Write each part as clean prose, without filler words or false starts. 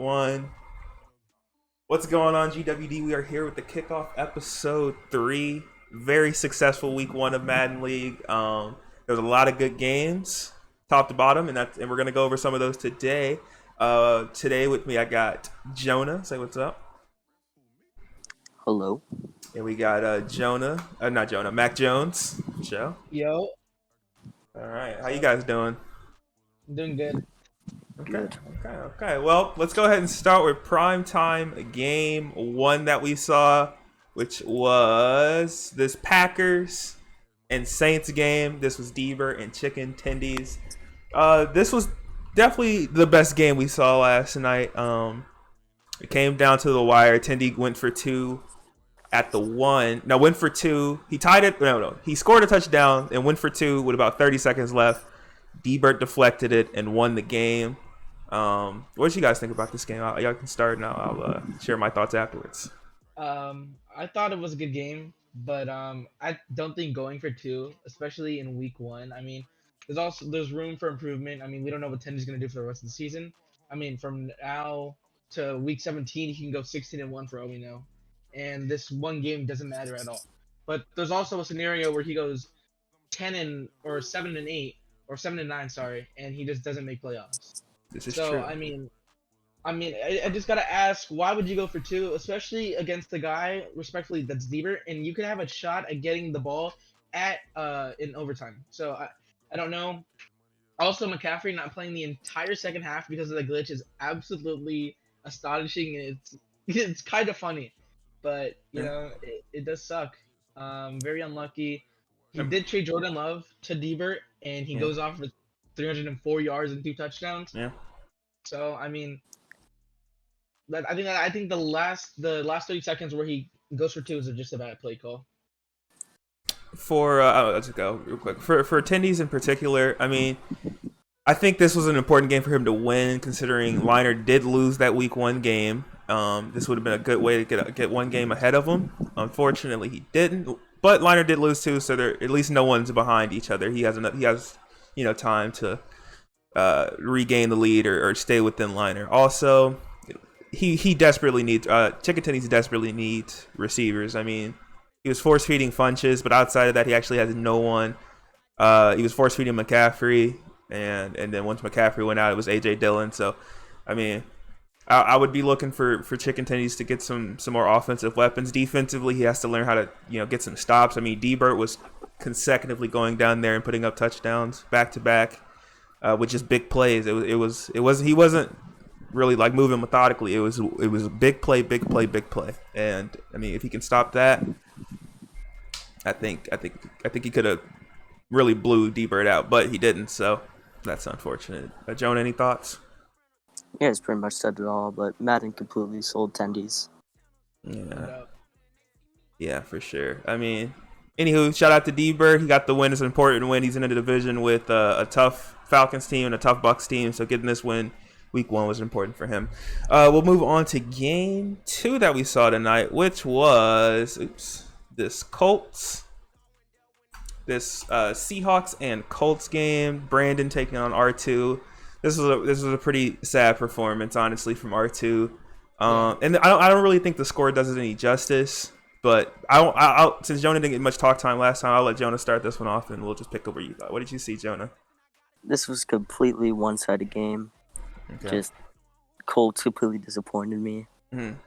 One. What's going on, GWD? We are here with the Kickoff episode 3. Very successful week 1 of Madden League. There's a lot of good games, top to bottom, and we're gonna go over some of those today. Today with me, I got Jonah. Say what's up. Hello. And we got not Jonah, Mac Jones. Show. Yo, All right, how what's you up? guys doing? I'm doing good. Okay, Good. okay. Well, let's go ahead and start with primetime game 1 that we saw, which was this Packers and Saints game. This was Deaver and Chicken Tendies. This was definitely the best game we saw last night. It came down to the wire. Tendy went for 2 at the 1. No, went for 2. He tied it. No. He scored a touchdown and went for 2 with about 30 seconds left. Debert deflected it and won the game. What did you guys think about this game? Y'all can start and I'll share my thoughts afterwards. I thought it was a good game, but I don't think going for two, especially in week one. I mean, there's room for improvement. I mean, we don't know what Tendy's gonna do for the rest of the season. I mean, from now to week 17, he can go 16-1 for all we know, and this one game doesn't matter at all. But there's also a scenario where he goes 7-8 or 7-9, sorry, and he just doesn't make playoffs. This is So true. I just gotta ask, why would you go for two, especially against the guy, respectfully, that's Deeber, and you can have a shot at getting the ball at in overtime. So I don't know. Also, McCaffrey not playing the entire second half because of the glitch is absolutely astonishing. And it's kind of funny, but you Yeah. know it does suck. Very unlucky. He Um, did trade Jordan Love to Deeber, and he Yeah. goes off with 304 yards and 2 touchdowns. Yeah. So I mean, I think the last 30 seconds where he goes for two is just a bad play call. Let's go real quick. For attendees in particular, I mean, I think this was an important game for him to win, considering Liner did lose that week 1 game. This would have been a good way to get one game ahead of him. Unfortunately, he didn't. But Liner did lose too, so there at least no one's behind each other. He has time to regain the lead or stay within Liner. Also, he desperately needs Chicken Tendies desperately needs receivers. I mean, he was force feeding Funches, but outside of that, he actually has no one. He was force feeding McCaffrey, and then once McCaffrey went out, it was AJ Dillon. So, I mean, I would be looking for Chicken Tendies to get some more offensive weapons. Defensively, he has to learn how to get some stops. I mean, Debert was consecutively going down there and putting up touchdowns back to back with just big plays. He wasn't really like moving methodically. It was big play, big play, big play. And I mean, if he can stop that, I think he could have really blew D-Bird out, but he didn't. So that's unfortunate. Joan, any thoughts? Yeah, it's pretty much said it all, but Madden completely sold tendies. Yeah, yeah, for sure. I mean, anywho, shout out to D-Bird. He got the win. It's an important win. He's in a division with a tough Falcons team and a tough Bucks team. So getting this win week 1 was important for him. We'll move on to game 2 that we saw tonight, which was this Seahawks and Colts game. Brandon taking on R2. This was a pretty sad performance, honestly, from R2. And I don't really think the score does it any justice. But since Jonah didn't get much talk time last time, I'll let Jonah start this one off, and we'll just pick up where you thought. What did you see, Jonah? This was completely one-sided game. Okay. Just Colts completely disappointed me. Mhm.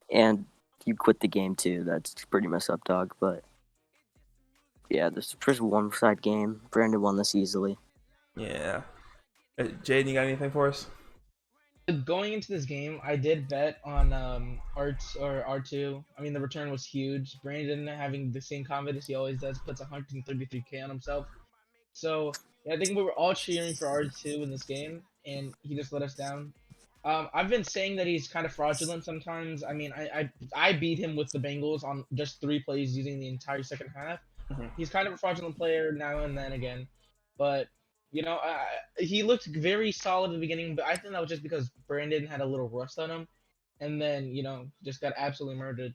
And you quit the game too. That's pretty messed up, dog. But yeah, this is just a one-sided game. Brandon won this easily. Yeah. Jaden, you got anything for us? Going into this game, I did bet on R2. I mean, the return was huge. Brandon having the same confidence he always does, puts 133K on himself. So yeah, I think we were all cheering for R2 in this game, and he just let us down. I've been saying that he's kind of fraudulent sometimes. I mean, I beat him with the Bengals on just 3 plays using the entire second half. Mhm. He's kind of a fraudulent player now and then again, but he looked very solid in the beginning. But I think that was just because Brandon had a little rust on him, and then just got absolutely murdered.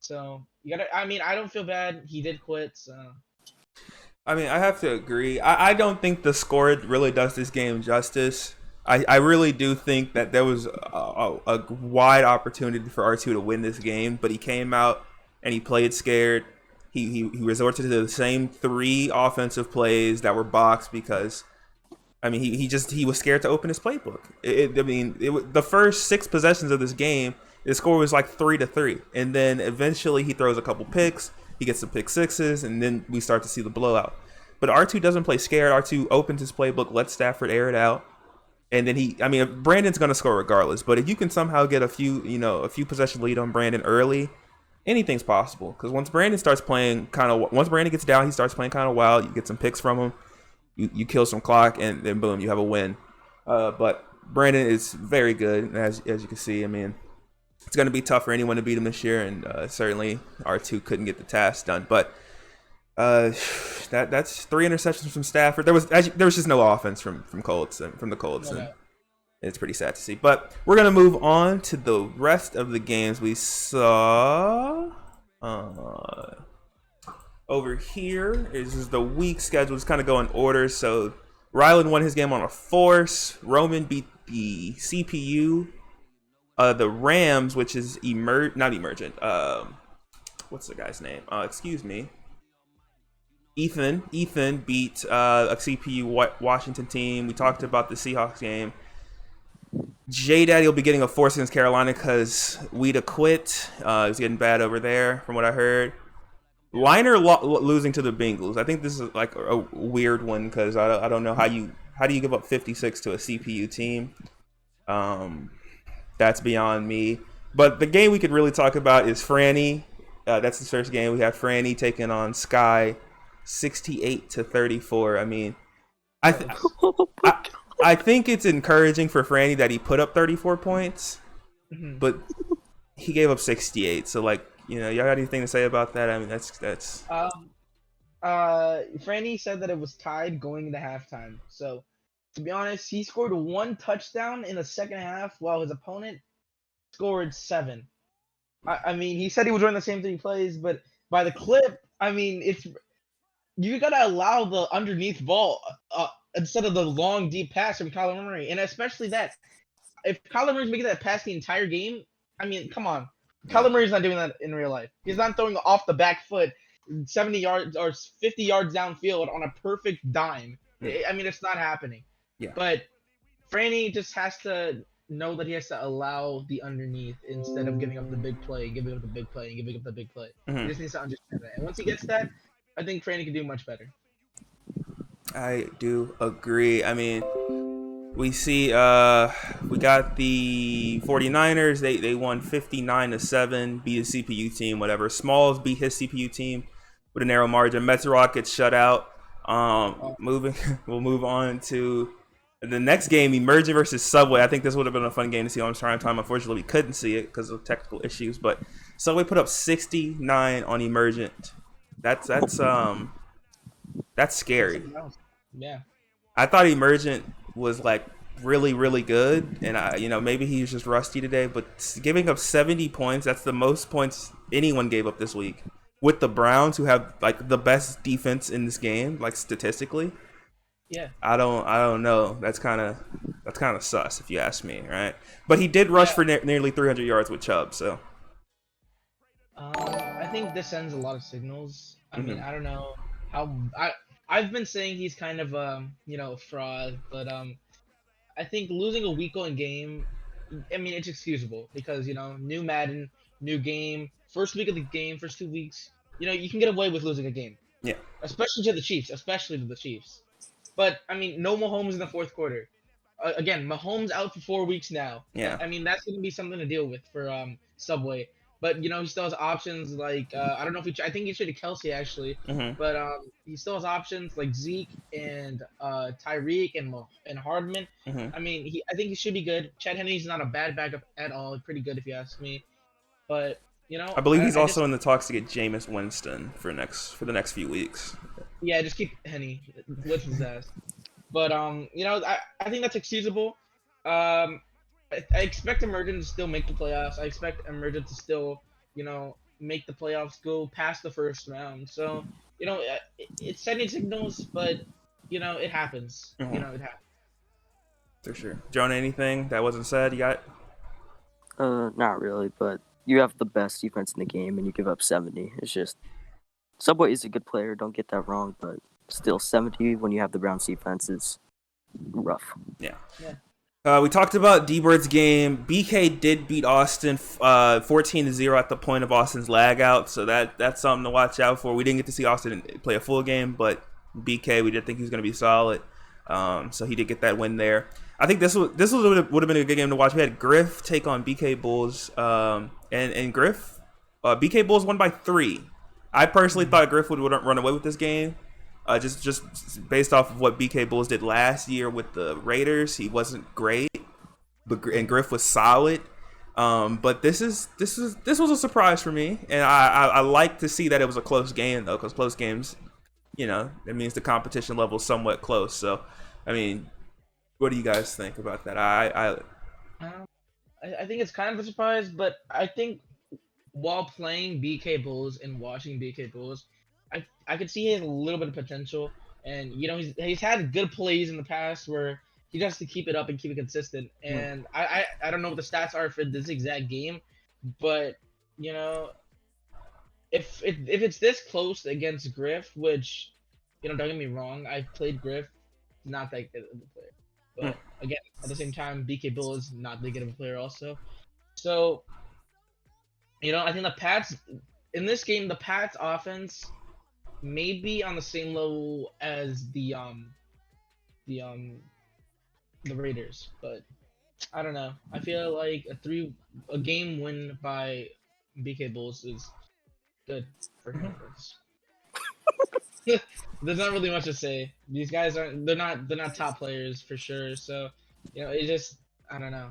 So you gotta. I mean, I don't feel bad. He did quit. So I mean, I have to agree. I don't think the score really does this game justice. I really do think that there was a wide opportunity for R2 to win this game, but he came out and he played scared. He resorted to the same 3 offensive plays that were boxed because, I mean, he was scared to open his playbook. The first 6 possessions of this game, the score was like 3-3, and then eventually he throws a couple picks, he gets some pick sixes, and then we start to see the blowout. But R2 doesn't play scared. R2 opens his playbook, lets Stafford air it out, and then Brandon's going to score regardless. But if you can somehow get a few possession lead on Brandon early, anything's possible. Because once Brandon gets down, he starts playing kind of wild. You get some picks from him, you kill some clock, and then boom, you have a win. But Brandon is very good, as you can see. I mean, it's going to be tough for anyone to beat him this year, and certainly R2 couldn't get the task done. But that's 3 interceptions from Stafford. There was just no offense from the Colts, and it's pretty sad to see. But we're gonna move on to the rest of the games we saw. Over here is the week schedule. Just kind of go in order. So Ryland won his game on a force. Roman beat the CPU. The Rams, which is not emergent. What's the guy's name? Excuse me. Ethan beat a CPU Washington team. We talked about the Seahawks game. J Daddy will be getting a force against Carolina because Weeda quit. It was getting bad over there, from what I heard. Liner losing to the Bengals. I think this is like a weird one because I don't know how do you give up 56 to a CPU team. That's beyond me. But the game we could really talk about is Franny. That's the first game. We have Franny taking on Sky, 68-34. I mean, I think it's encouraging for Franny that he put up 34 points, but he gave up 68. So like, y'all got anything to say about that? I mean, that's. Franny said that it was tied going into halftime. So, to be honest, he scored 1 touchdown in the second half while his opponent scored 7. I mean, he said he was running the same 3 plays, but by the clip, I mean, you gotta allow the underneath ball instead of the long deep pass from Kyler Murray, and especially that if Kyler Murray's making that pass the entire game, I mean, come on. Kyler Murray's not doing that in real life. He's not throwing off the back foot 70 yards or 50 yards downfield on a perfect dime. I mean, it's not happening. Yeah. But Franny just has to know that he has to allow the underneath instead of giving up the big play, giving up the big play, and giving up the big play. He just needs to understand that. And once he gets that, I think Franny can do much better. I do agree. I mean, we see we got the 49ers. They won 59-7, beat a CPU team, whatever. Smalls beat his CPU team with a narrow margin. Metzrock gets shut out. We'll move on to the next game, Emergent versus Subway. I think this would have been a fun game to see on prime time. Unfortunately, we couldn't see it because of technical issues. But Subway put up 69 on Emergent. That's scary. Yeah. I thought Emergent was like really, really good, and maybe he's just rusty today. But giving up 70 points, that's the most points anyone gave up this week. With the Browns, who have like the best defense in this game, like statistically. Yeah. I don't know. That's kind of sus if you ask me, right? But he did rush for nearly 300 yards with Chubb, so. I think this sends a lot of signals. I mean, I don't know how I've been saying he's kind of a fraud, but I think losing a week on game, I mean, it's excusable because new Madden, new game, first week of the game, first 2 weeks, you can get away with losing a game. Yeah. Especially to the Chiefs. But I mean, no Mahomes in the fourth quarter. Again, Mahomes out for 4 weeks now. Yeah. I mean, that's going to be something to deal with for Subway. But he still has options like I don't know if I think he traded Kelsey actually, but he still has options like Zeke and Tyreek and Hardman. I mean, I think he should be good. Chad Henne's not a bad backup at all. Pretty good if you ask me. But I believe he's also in the talks to get Jameis Winston for the next few weeks. Yeah, just keep Henne. What's his ass? But I think that's excusable. I expect Emergent to still make the playoffs. I expect Emergent to still, make the playoffs, go past the first round. So, it's sending signals, but, it happens. It happens. For sure. Jonah, anything that wasn't said? You got? Not really, but you have the best defense in the game, and you give up 70. It's just Subway is a good player. Don't get that wrong, but still 70 when you have the Browns defense is rough. Yeah. Yeah. We talked about D-Bird's game. BK did beat Austin 14-0 at the point of Austin's lag out, so that's something to watch out for. We didn't get to see Austin play a full game, but BK, we did think he was going to be solid, so he did get that win there. I think this would have been a good game to watch. We had Griff take on BK Bulls, and Griff, BK Bulls won by 3. I personally thought Griff would run away with this game. Just based off of what BK Bulls did last year with the Raiders, he wasn't great, and Griff was solid. But this was a surprise for me, and I like to see that it was a close game though, because close games, it means the competition level is somewhat close. So, I mean, what do you guys think about that? I think it's kind of a surprise, but I think while playing BK Bulls and watching BK Bulls, I could see he has a little bit of potential, and he's had good plays in the past where he just has to keep it up and keep it consistent. And I don't know what the stats are for this exact game, but if it's this close against Griff, which don't get me wrong, I've played Griff, not that good of a player, but again at the same time BK Bull is not that good of a player also. So I think the Pats in this game, the Pats offense may be on the same level as the Raiders, but I don't know. I feel like a game win by BK Bulls is good for him. There's not really much to say. These guys they're not top players for sure. So it just, I don't know.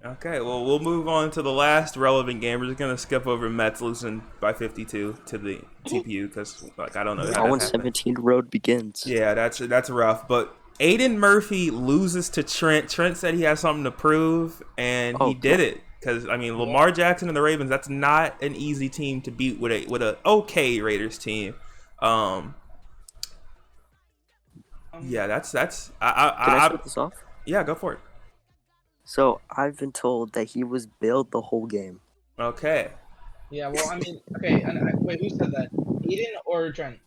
Okay, well, we'll move on to the last relevant game. We're just gonna skip over Mets losing by 52 to the TPU because, I don't know how that happened. 0-17 road begins. Yeah, that's rough. But Aiden Murphy loses to Trent. Trent said he has something to prove, and he did it. Because Lamar Jackson and the Ravens, that's not an easy team to beat with a okay Raiders team. Yeah, that's. Can I start this off? Yeah, go for it. So I've been told that he was bailed the whole game. Okay. Yeah, well, okay. Wait, who said that? Aiden or Trent?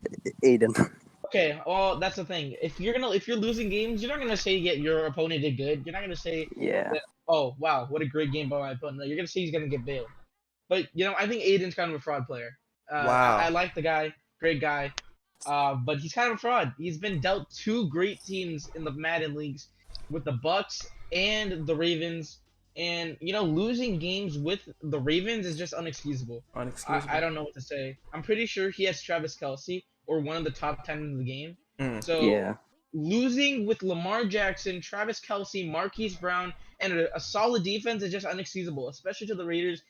Aiden. Okay, well, that's the thing. If you're losing games, you're not gonna say your opponent did good. You're not gonna say that, oh wow, what a great game by my opponent. No, you're gonna say he's gonna get bailed. But I think Aiden's kind of a fraud player. Wow. I like the guy, great guy. But he's kind of a fraud. He's been dealt 2 great teams in the Madden leagues with the Bucks and the Ravens, and losing games with the Ravens is just unexcusable. I don't know what to say. I'm pretty sure he has Travis Kelce or one of the top 10 in the game. So yeah, losing with Lamar Jackson, Travis Kelce, Marquise Brown, and a solid defense is just unexcusable, especially to the Raiders.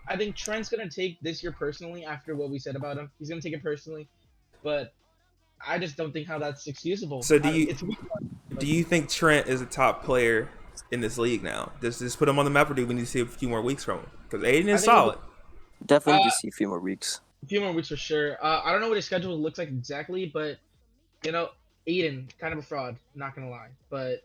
I think Trent's gonna take this year personally after what we said about him. He's gonna take it personally, but I just don't think how that's excusable. So do you think Trent is a top player in this league now? Does this put him on the map, or do we need to see a few more weeks from him? Because Aiden is solid. Definitely to see a few more weeks. A few more weeks for sure. I don't know what his schedule looks like exactly, but Aiden, kind of a fraud, not gonna lie. But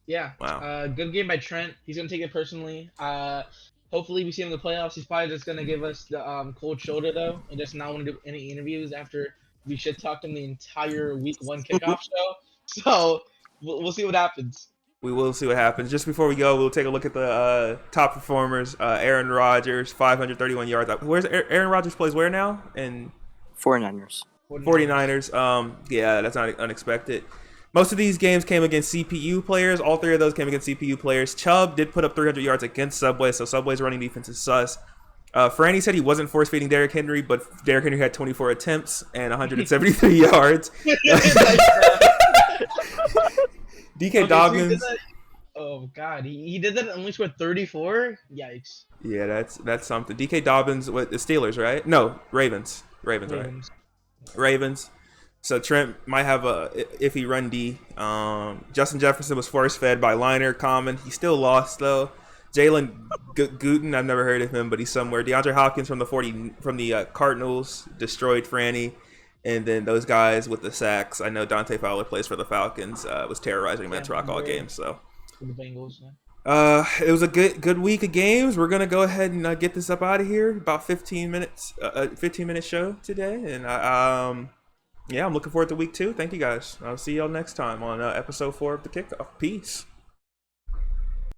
yeah, wow. Good game by Trent. He's gonna take it personally. Hopefully we see him in the playoffs. He's probably just gonna give us the cold shoulder though, and just not want to do any interviews after we shit talked him the entire week 1 kickoff show. So we'll see what happens. We will see what happens. Just before we go, we'll take a look at the top performers. Aaron Rodgers, 531 yards. Where's Aaron Rodgers plays where now? In 49ers. 49ers. Yeah, that's not unexpected. Most of these games came against CPU players. All 3 of those came against CPU players. Chubb did put up 300 yards against Subway, so Subway's running defense is sus. Franny said he wasn't force-feeding Derrick Henry, but Derrick Henry had 24 attempts and 173 yards. DK Dobbins. Oh God, he did that and only scored 34. Yikes. Yeah, that's something. DK Dobbins with the Steelers, right? No, Ravens. Right? Ravens. So Trent might have a iffy run D. Justin Jefferson was force-fed by Liner, Common. He still lost though. Jalen Gooten, I've never heard of him, but he's somewhere. DeAndre Hopkins from the Cardinals destroyed Franny. And then those guys with the sacks, I know Dante Fowler plays for the Falcons, was terrorizing Mets Rock all game. So for the Bengals. Yeah. It was a good week of games. We're gonna go ahead and get this up out of here. About 15 minutes, 15-minute show today, and yeah, I'm looking forward to week 2. Thank you guys. I'll see y'all next time on episode 4 of the Kickoff. Peace.